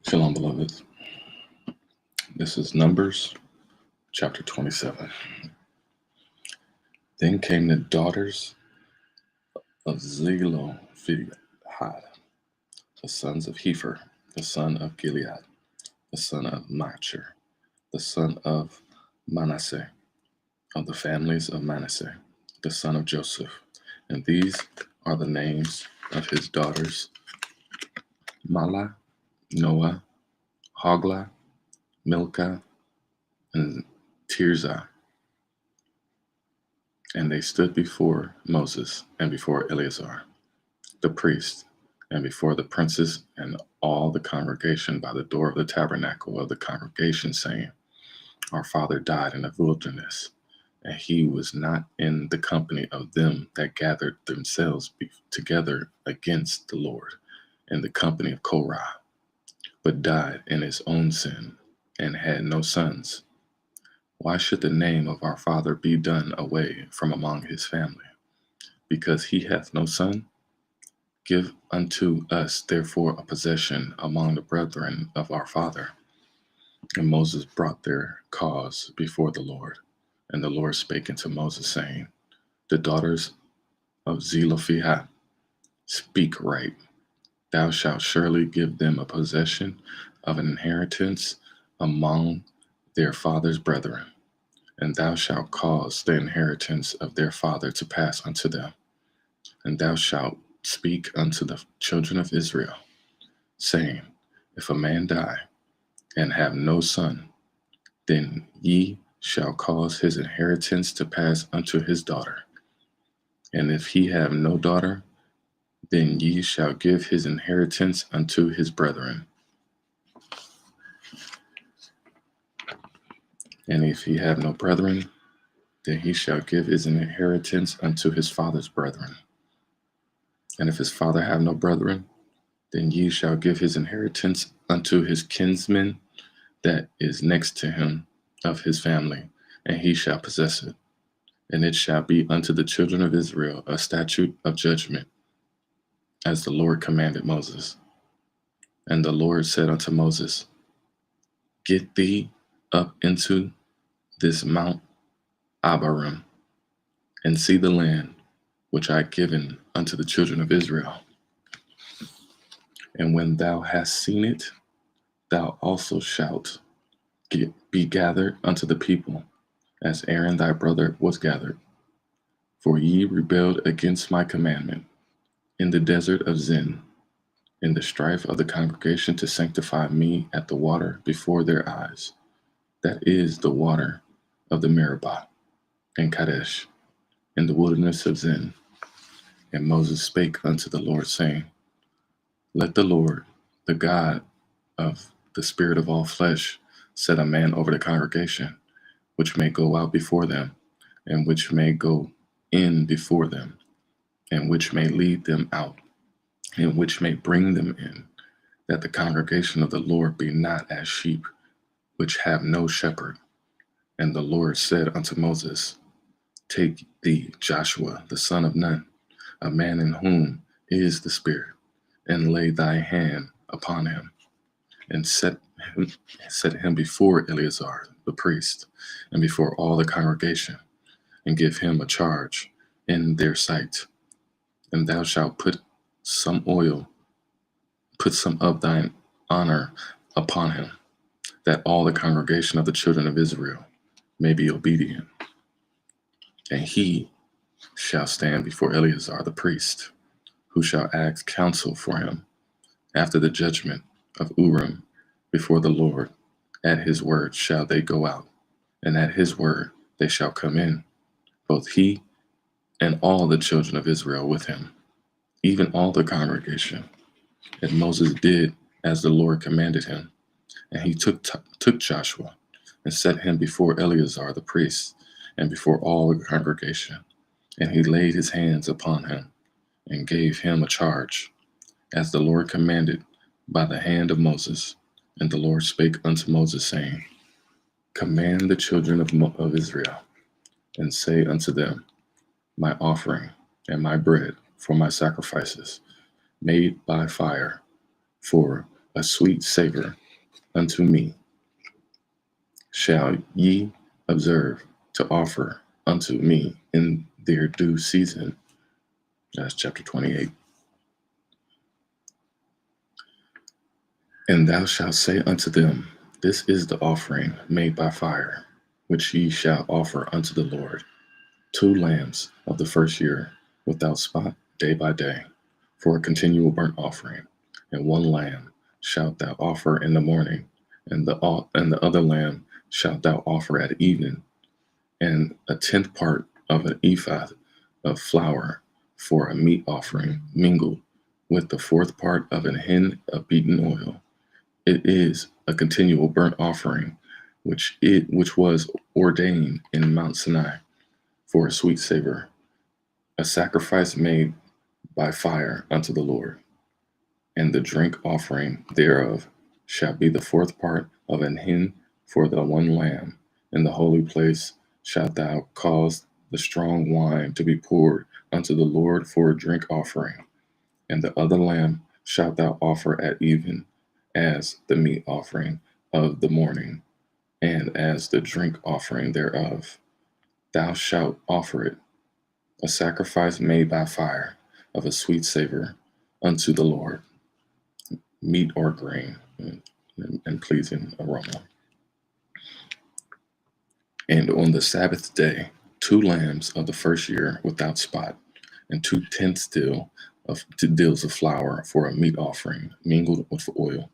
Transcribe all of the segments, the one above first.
Shalom, beloved. This is Numbers chapter 27. Then came the daughters of Zelophehad, the sons of Hepher, the son of Gilead, the son of Machir, the son of Manasseh, of the families of Manasseh, the son of Joseph. And these are the names of his daughters: Mahlah, Noah, Hoglah, Milcah, and Tirzah. And they stood before Moses and before Eleazar, the priest, and before the princes and all the congregation by the door of the tabernacle of the congregation, saying, Our father died in the wilderness, and he was not in the company of them that gathered themselves together against the Lord in the company of Korah, but died in his own sin, and had no sons. Why should the name of our father be done away from among his family? Because he hath no son? Give unto us therefore a possession among the brethren of our father. And Moses brought their cause before the Lord. And the Lord spake unto Moses, saying, The daughters of Zelophehad speak right. Thou shalt surely give them a possession of an inheritance among their father's brethren. And thou shalt cause the inheritance of their father to pass unto them. And thou shalt speak unto the children of Israel, saying, If a man die and have no son, then ye shall cause his inheritance to pass unto his daughter. And if he have no daughter, then ye shall give his inheritance unto his brethren. And if he have no brethren, then he shall give his inheritance unto his father's brethren. And if his father have no brethren, then ye shall give his inheritance unto his kinsman that is next to him of his family, and he shall possess it. And it shall be unto the children of Israel a statute of judgment, as the Lord commanded Moses. And the Lord said unto Moses, Get thee up into this Mount Abarim, and see the land which I have given unto the children of Israel. And when thou hast seen it, thou also shalt be gathered unto the people, as Aaron thy brother was gathered. For ye rebelled against my commandment in the desert of Zin, in the strife of the congregation to sanctify me at the water before their eyes, that is the water of the Meribah, and Kadesh, in the wilderness of Zin. And Moses spake unto the Lord, saying, Let the Lord, the God of the spirit of all flesh, set a man over the congregation, which may go out before them, and which may go in before them, and which may lead them out, and which may bring them in, that the congregation of the Lord be not as sheep, which have no shepherd. And the Lord said unto Moses, Take thee Joshua the son of Nun, a man in whom is the Spirit, and lay thy hand upon him, and set him before Eleazar the priest, and before all the congregation, and give him a charge in their sight. And thou shalt put some of thine honor upon him, that all the congregation of the children of Israel may be obedient. And he shall stand before Eleazar the priest, who shall ask counsel for him after the judgment of Urim before the Lord. At his word shall they go out, and at his word they shall come in, both he and all the children of Israel with him, even all the congregation. And Moses did as the Lord commanded him. And he took Joshua and set him before Eleazar the priest and before all the congregation. And he laid his hands upon him and gave him a charge, as the Lord commanded by the hand of Moses. And the Lord spake unto Moses, saying, Command the children of Israel, and say unto them, My offering and my bread for my sacrifices, made by fire, for a sweet savor unto me, shall ye observe to offer unto me in their due season. That's chapter 28. And thou shalt say unto them, This is the offering made by fire, which ye shall offer unto the Lord: 2 lambs of the first year, without spot, day by day, for a continual burnt offering. And 1 lamb shalt thou offer in the morning, and the other lamb shalt thou offer at evening, and a tenth part of an ephah of flour for a meat offering, mingled with the fourth part of an hin of beaten oil. It is a continual burnt offering, which was ordained in Mount Sinai for a sweet savor, a sacrifice made by fire unto the Lord. And the drink offering thereof shall be the fourth part of an hin for the 1 lamb. In the holy place shalt thou cause the strong wine to be poured unto the Lord for a drink offering. And the other lamb shalt thou offer at even, as the meat offering of the morning, and as the drink offering thereof. Thou shalt offer it, a sacrifice made by fire, of a sweet savor unto the Lord, meat or grain, and pleasing aroma. And on the Sabbath day, 2 lambs of the first year without spot, and 2 tenths deals of flour for a meat offering, mingled with oil,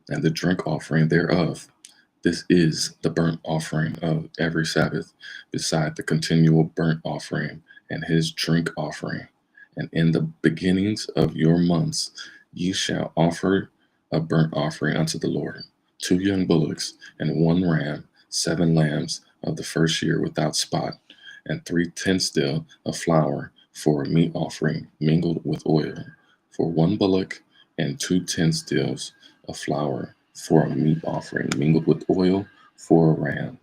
and the drink offering thereof. This is the burnt offering of every Sabbath, beside the continual burnt offering and his drink offering. And in the beginnings of your months ye shall offer a burnt offering unto the Lord: 2 young bullocks and 1 ram, 7 lambs of the first year without spot, and 3 tenths of flour for a meat offering, mingled with oil, for 1 bullock, and 2 tenths of flour for a meat offering, mingled with oil, for a ram,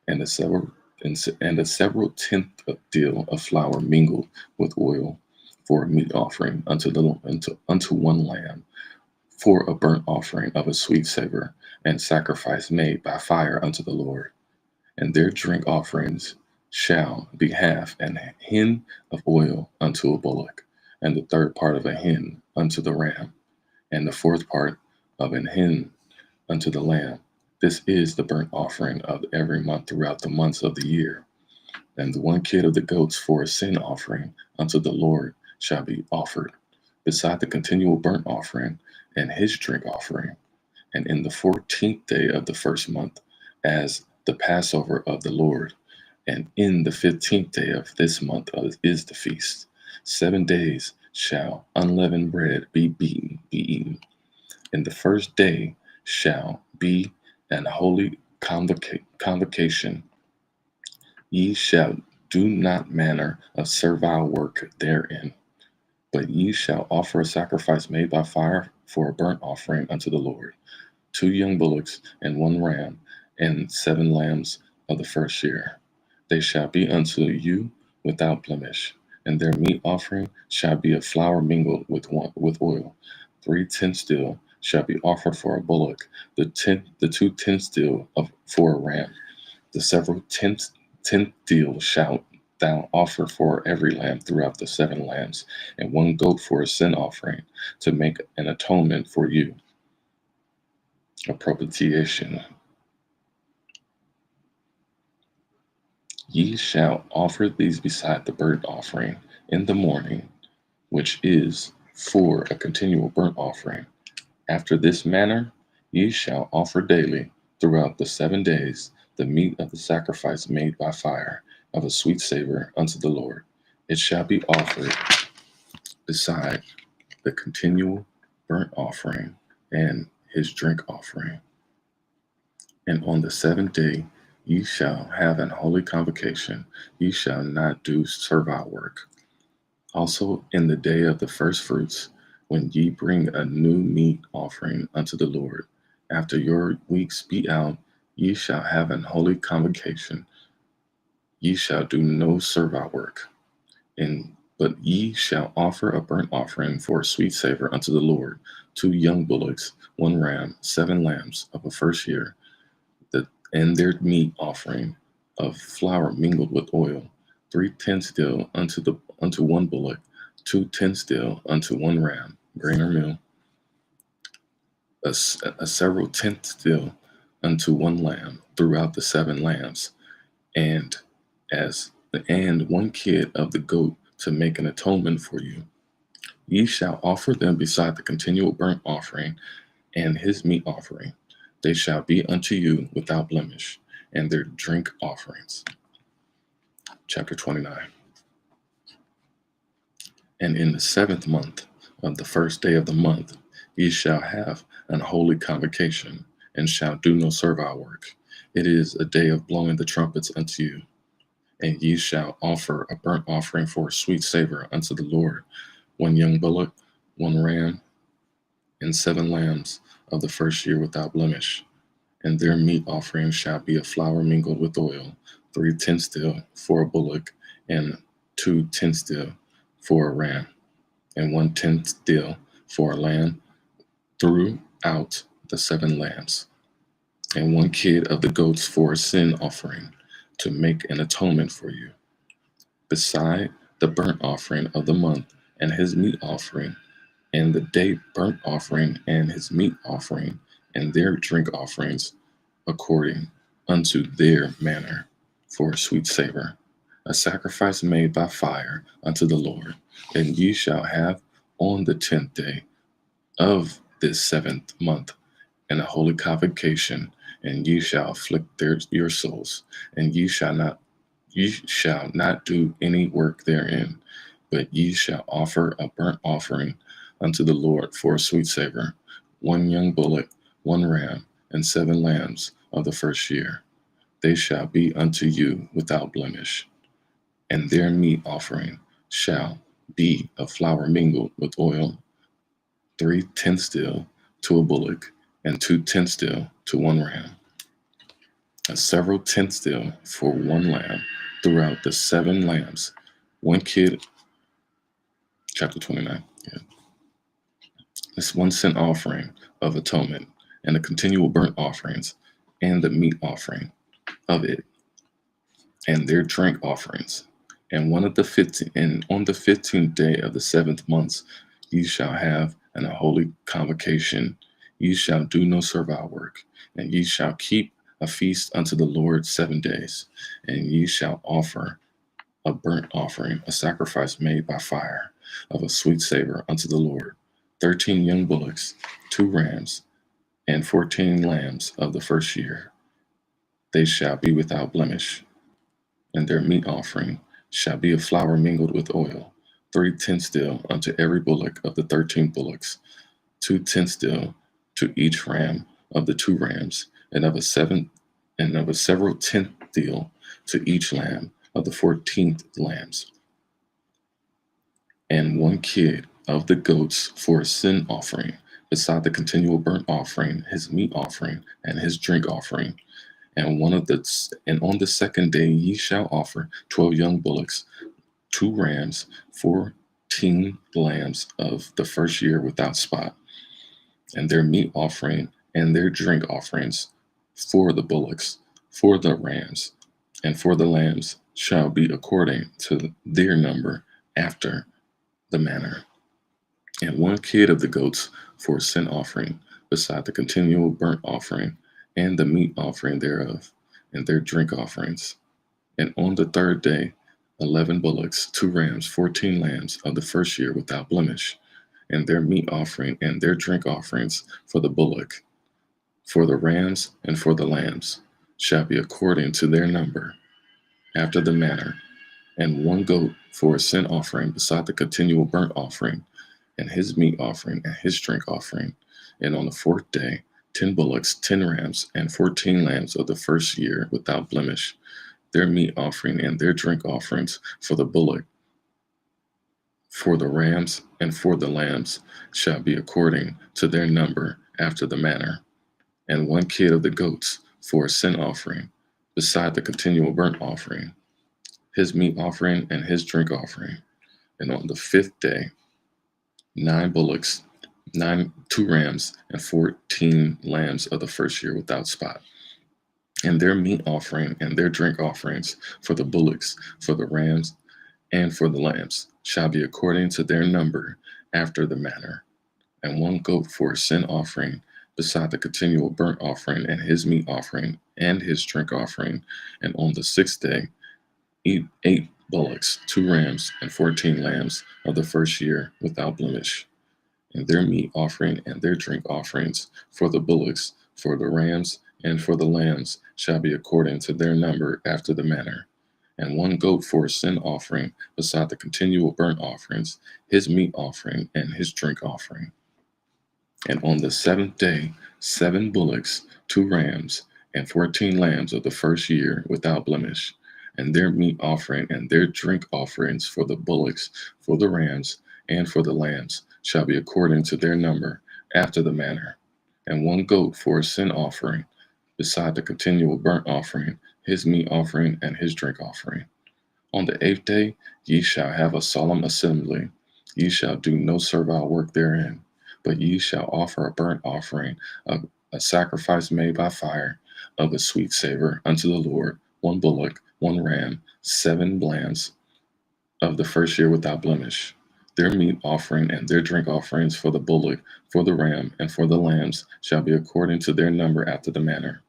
and a several tenth deal of flour mingled with oil for a meat offering unto 1 lamb, for a burnt offering of a sweet savor, and sacrifice made by fire unto the Lord. And their drink offerings shall be half an hin of oil unto a bullock, and the third part of a hin unto the ram, and the fourth part of an hin unto the lamb. This is the burnt offering of every month throughout the months of the year. And the 1 kid of the goats for a sin offering unto the Lord shall be offered, beside the continual burnt offering and his drink offering. And in the 14th day of the first month, as the Passover of the Lord. And in the 15th day of this month is the feast. 7 days shall unleavened bread be eaten. In the first day shall be an holy convocation. Ye shall do not manner of servile work therein, but ye shall offer a sacrifice made by fire for a burnt offering unto the Lord: 2 young bullocks and 1 ram, and 7 lambs of the first year. They shall be unto you without blemish, and their meat offering shall be of flour mingled with oil. 3 tenths shall be offered for a bullock, the 2 tenths for a ram. The several tenth deal shalt thou offer for every lamb throughout the 7 lambs, and 1 goat for a sin offering, to make an atonement for you, a propitiation. Ye shall offer these beside the burnt offering in the morning, which is for a continual burnt offering. After this manner ye shall offer daily throughout the 7 days the meat of the sacrifice made by fire, of a sweet savor unto the Lord. It shall be offered beside the continual burnt offering and his drink offering. And on the 7th day ye shall have an holy convocation. Ye shall not do servile work. Also in the day of the first fruits, when ye bring a new meat offering unto the Lord, after your weeks be out, ye shall have an holy convocation. Ye shall do no servile work. But ye shall offer a burnt offering for a sweet savor unto the Lord, 2 young bullocks, 1 ram, 7 lambs of a first year, and their meat offering of flour mingled with oil, 3 tenths dill unto 1 bullock, 2 tenths dill unto 1 ram, grain or meal, a several tenths dill unto 1 lamb throughout the 7 lambs, and 1 kid of the goat to make an atonement for you. Ye shall offer them beside the continual burnt offering and his meat offering. They shall be unto you without blemish, and their drink offerings. Chapter 29. And in the 7th month of the first day of the month, ye shall have an holy convocation, and shall do no servile work. It is a day of blowing the trumpets unto you. And ye shall offer a burnt offering for a sweet savor unto the Lord, 1 young bullock, 1 ram, and 7 lambs of the first year without blemish. And their meat offering shall be of flour mingled with oil, 3 tenths dill for a bullock, and 2 tenths dill for a ram, and 1 tenth dill for a lamb throughout the 7 lambs, and 1 kid of the goats for a sin offering, to make an atonement for you, beside the burnt offering of the month and his meat offering, and the day burnt offering and his meat offering, and their drink offerings, according unto their manner, for a sweet savor, a sacrifice made by fire unto the Lord. And ye shall have on the 10th day of this 7th month and a holy convocation, and ye shall afflict your souls, and ye shall not do any work therein, but ye shall offer a burnt offering unto the Lord for a sweet savor, 1 young bullock, 1 ram, and 7 lambs of the first year. They shall be unto you without blemish, and their meat offering shall be of flour mingled with oil, 3 tenths dill to a bullock, and 2 tenths dill to 1 ram, and several tenths dill for 1 lamb throughout the 7 lambs, 1 kid. Chapter 29. Yeah. This 1 cent offering of atonement, and the continual burnt offerings, and the meat offering of it, and their drink offerings. And on the 15th day of the 7th month, ye shall have a holy convocation. Ye shall do no servile work, and ye shall keep a feast unto the Lord 7 days. And ye shall offer a burnt offering, a sacrifice made by fire, of a sweet savor unto the Lord, 13 young bullocks, 2 rams, and 14 lambs of the first year. They shall be without blemish, and their meat offering shall be of flour mingled with oil, 3 tenths dill unto every bullock of the 13 bullocks, 2 tenths dill to each ram of the 2 rams, and of a several tenth dill to each lamb of the 14th lambs, and 1 kid of the goats for a sin offering, beside the continual burnt offering, his meat offering, and his drink offering. And on the 2nd day ye shall offer 12 young bullocks, 2 rams, 14 lambs of the first year without spot, and their meat offering and their drink offerings for the bullocks, for the rams, and for the lambs shall be according to their number after the manner. And 1 kid of the goats for a sin offering, beside the continual burnt offering, and the meat offering thereof, and their drink offerings. And on the 3rd day, 11 bullocks, 2 rams, 14 lambs of the first year without blemish, and their meat offering and their drink offerings for the bullock, for the rams, and for the lambs, shall be according to their number, after the manner. And 1 goat for a sin offering, beside the continual burnt offering, and his meat offering, and his drink offering. And on the 4th day, 10 bullocks, 10 rams, and 14 lambs of the first year without blemish, their meat offering and their drink offerings for the bullock, for the rams, and for the lambs shall be according to their number after the manner. And 1 kid of the goats for a sin offering, beside the continual burnt offering, his meat offering and his drink offering. And on the 5th day, 9 bullocks, 2 rams, and 14 lambs of the first year without spot. And their meat offering and their drink offerings for the bullocks, for the rams, and for the lambs shall be according to their number after the manner. And 1 goat for a sin offering, beside the continual burnt offering and his meat offering and his drink offering. And on the 6th day, 8 bullocks, 2 rams, and 14 lambs of the first year without blemish. And their meat offering and their drink offerings for the bullocks, for the rams, and for the lambs shall be according to their number after the manner. And 1 goat for a sin offering, beside the continual burnt offerings, his meat offering, and his drink offering. And on the 7th day, 7 bullocks, 2 rams, and 14 lambs of the first year without blemish. And their meat offering and their drink offerings for the bullocks, for the rams, and for the lambs shall be according to their number after the manner. And 1 goat for a sin offering, beside the continual burnt offering, his meat offering, and his drink offering. On the 8th day ye shall have a solemn assembly. Ye shall do no servile work therein, but ye shall offer a burnt offering, a sacrifice made by fire, of a sweet savor unto the Lord, 1 bullock, 1 ram, 7 lambs of the first year without blemish. Their meat offering and their drink offerings for the bullock, for the ram, and for the lambs shall be according to their number after the manner.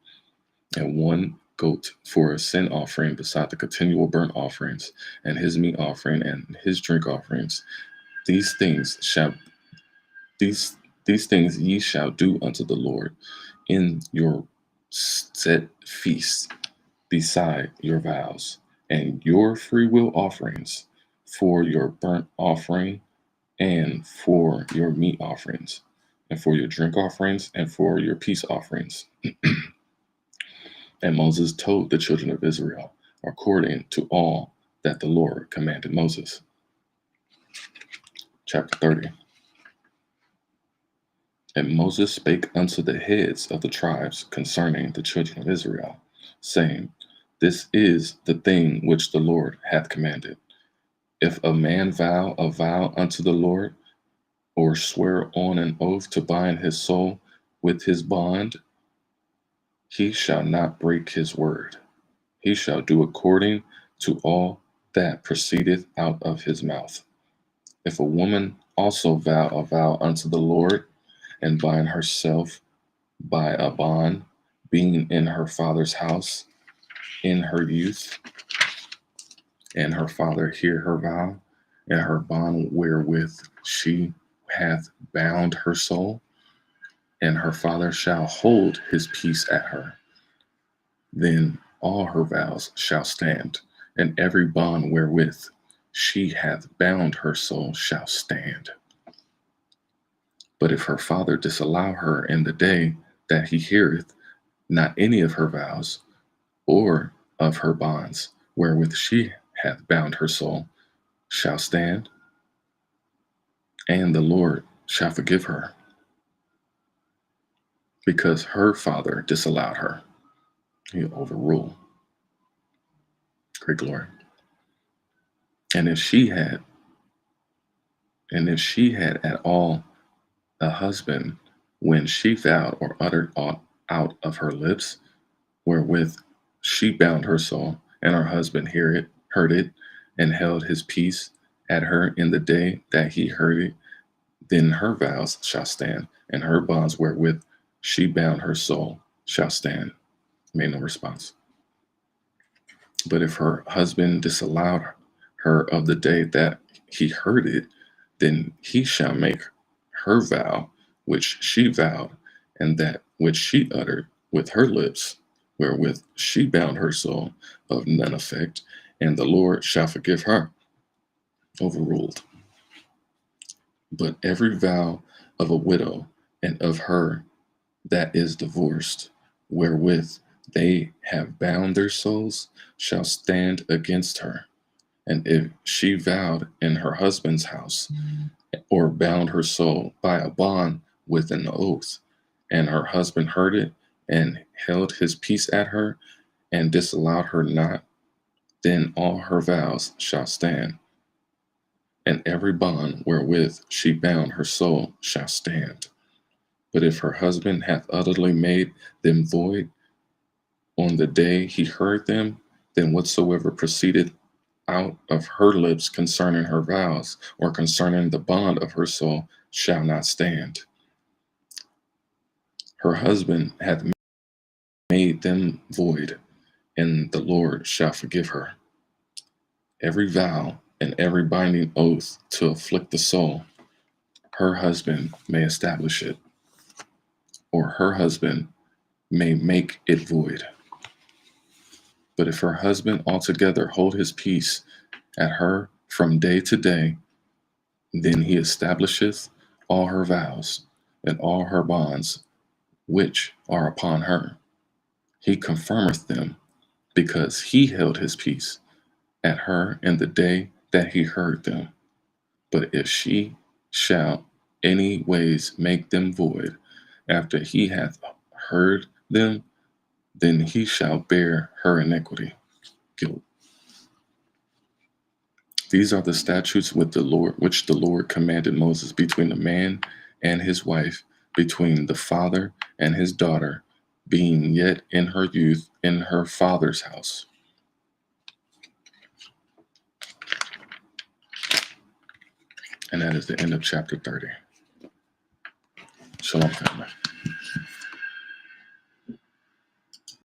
And 1 goat for a sin offering, beside the continual burnt offerings, and his meat offering and his drink offerings. These things ye shall do unto the Lord in your set feasts, beside your vows, and your freewill offerings, for your burnt offering, and for your meat offerings, and for your drink offerings, and for your peace offerings. And Moses told the children of Israel according to all that the Lord commanded Moses. Chapter 30. And Moses spake unto the heads of the tribes concerning the children of Israel, saying, This is the thing which the Lord hath commanded. If a man vow a vow unto the Lord, or swear on an oath to bind his soul with his bond, he shall not break his word. He shall do according to all that proceedeth out of his mouth. If a woman also vow a vow unto the Lord, and bind herself by a bond, being in her father's house in her youth, and her father hear her vow, and her bond wherewith she hath bound her soul, and her father shall hold his peace at her, then all her vows shall stand, and every bond wherewith she hath bound her soul shall stand. But if her father disallow her in the day that he heareth not any of her vows, or of her bonds wherewith she hath bound her soul, shall stand, and the Lord shall forgive her, because her father disallowed her. He'll overrule. Great glory. And if she had at all a husband when she vowed or uttered aught out of her lips, wherewith she bound her soul, and her husband heard it, and held his peace at her in the day that he heard it, then her vows shall stand, and her bonds wherewith she bound her soul shall stand. Made no response. But if her husband disallowed her of the day that he heard it, then he shall make her vow which she vowed, and that which she uttered with her lips, wherewith she bound her soul, of none effect, and the Lord shall forgive her. Overruled. But every vow of a widow and of her that is divorced, wherewith they have bound their souls, shall stand against her. And if she vowed in her husband's house, or bound her soul by a bond with an oath, and her husband heard it, and held his peace at her, and disallowed her not, then all her vows shall stand, and every bond wherewith she bound her soul shall stand. But if her husband hath utterly made them void on the day he heard them, then whatsoever proceeded out of her lips concerning her vows, or concerning the bond of her soul, shall not stand. Her husband hath made them void, and the Lord shall forgive her. Every vow and every binding oath to afflict the soul, her husband may establish it, or her husband may make it void. But if her husband altogether hold his peace at her from day to day, then he establisheth all her vows and all her bonds which are upon her. He confirmeth them, because he held his peace at her in the day that he heard them. But if she shall any ways make them void after he hath heard them, then he shall bear her iniquity, guilt. These are the statutes which the Lord commanded Moses between the man and his wife, between the father and his daughter, being yet in her youth in her father's house. And that is the end of chapter 30. Shalom, family.